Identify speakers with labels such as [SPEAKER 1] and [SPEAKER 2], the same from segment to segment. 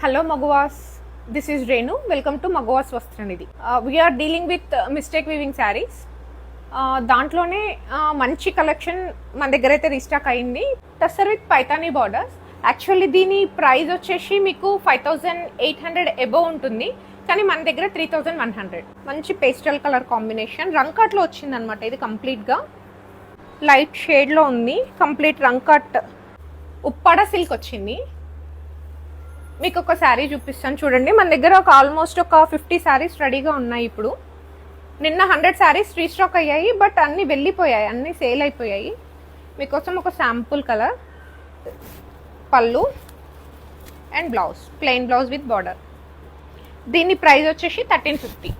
[SPEAKER 1] Hello Magwas, this is Renu. Welcome to Magwas Vastranidhi. We are dealing with mistake weaving sarees. దాంట్లోనే మంచి collection మన దగ్గర అయితే restock అయింది. Tussar with Paithani borders. Actually దీని ప్రైస్ వచ్చేసి మీకు 5800 అబోవ్ ఉంటుంది, కానీ మన దగ్గర 3100. మంచి పేస్టల్ కలర్ కాంబినేషన్ రంకట్లో వచ్చిందనమాట. ఇది కంప్లీట్గా లైట్ షేడ్లో ఉంది. కంప్లీట్ రంకట్ ఉప్పాడ సిల్క్ వచ్చింది. మీకు ఒక శారీ చూపిస్తాను చూడండి. మన దగ్గర ఆల్మోస్ట్ ఒక 50 శారీస్ రెడీగా ఉన్నాయి. ఇప్పుడు నిన్న 100 శారీస్ రీస్టాక్ అయ్యాయి, బట్ అన్నీ వెళ్ళిపోయాయి, అన్నీ సేల్ అయిపోయాయి. మీకోసం ఒక శాంపుల్ కలర్ పళ్ళు and blouse, plain blouse with border. దీని ప్రైస్ వచ్చేసి 1350.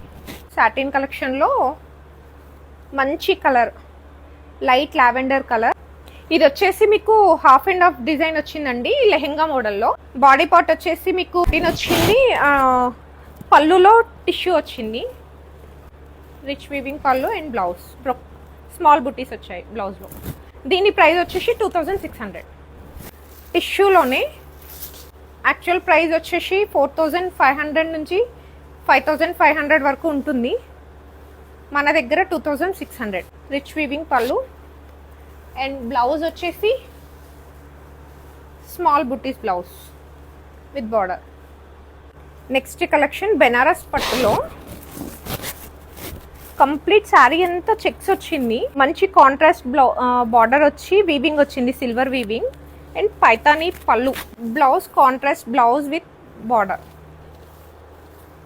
[SPEAKER 1] సాటిన్ కలెక్షన్లో మంచి కలర్ లైట్ లావెండర్ కలర్. ఇది వచ్చేసి మీకు హాఫ్ అండ్ హాఫ్ డిజైన్ వచ్చిందండి లెహెంగా మోడల్లో. బాడీ పార్ట్ వచ్చేసి మీకు దీని వచ్చింది, పళ్ళులో టిష్యూ వచ్చింది, రిచ్ వీవింగ్ పళ్ళు అండ్ బ్లౌజ్ స్మాల్ బుటీస్ వచ్చాయి బ్లౌజ్లో. దీని ప్రైస్ వచ్చేసి 2600. టిష్యూలోనే యాక్చువల్ ప్రైస్ వచ్చేసి 4500 నుంచి 5500 వరకు ఉంటుంది. మన దగ్గర 2600. రిచ్ వీవింగ్ పళ్ళు అండ్ బ్లౌజ్ వచ్చేసి స్మాల్ బుటీస్ blouse with border. Next collection Banaras పట్టులో కంప్లీట్ శారీ అంతా చెక్స్ వచ్చింది. మంచి కాంట్రాస్ట్ బార్డర్ వచ్చి వీవింగ్ వచ్చింది, సిల్వర్ వీవింగ్ అండ్ పైతానీ పళ్ళు. Blouse contrast blouse with border.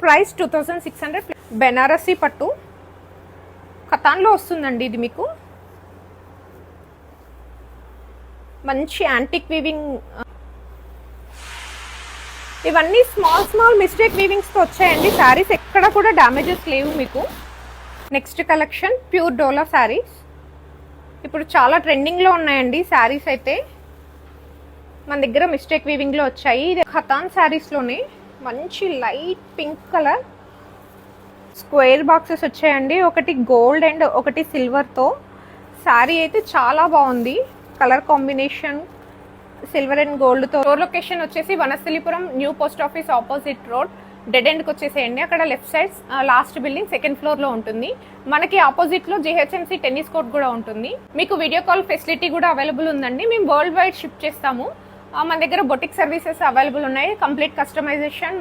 [SPEAKER 1] Price 2600. Banarasi పట్టు కతాన్లో వస్తుందండి. ఇది మీకు మంచి యాంటిక్ వీవింగ్. ఇవన్నీ స్మాల్ మిస్టేక్ వీవింగ్స్తో వచ్చాయండి. శారీస్ ఎక్కడ కూడా డ్యామేజెస్ లేవు మీకు. Next collection pure Dola sarees. ఇప్పుడు చాలా ట్రెండింగ్లో ఉన్నాయండి శారీస్ అయితే. మన దగ్గర మిస్టేక్ వీవింగ్లో వచ్చాయి. ఇది ఖతాన్ శారీస్లోనే మంచి light pink colour square boxes వచ్చాయండి. ఒకటి గోల్డ్ అండ్ ఒకటి సిల్వర్తో. శారీ అయితే చాలా బాగుంది. కలర్ కాంబినేషన్ సిల్వర్ అండ్ గోల్డ్తో. రోడ్ లొకేషన్ వచ్చేసి Vanasthalipuram new post office opposite road dead ఎండ్కి వచ్చేసేయండి. అక్కడ left side last building second ఫ్లోర్లో ఉంటుంది. మనకి ఆపోజిట్లో జిహెచ్ఎంసీ టెన్నిస్ కోర్ట్ కూడా ఉంటుంది. మీకు వీడియో కాల్ ఫెసిలిటీ కూడా అవైలబుల్ ఉందండి. మేము వరల్డ్ వైడ్ షిప్ చేస్తాము. మన దగ్గర బొటిక్ సర్వీసెస్ అవైలబుల్ ఉన్నాయి. Complete customization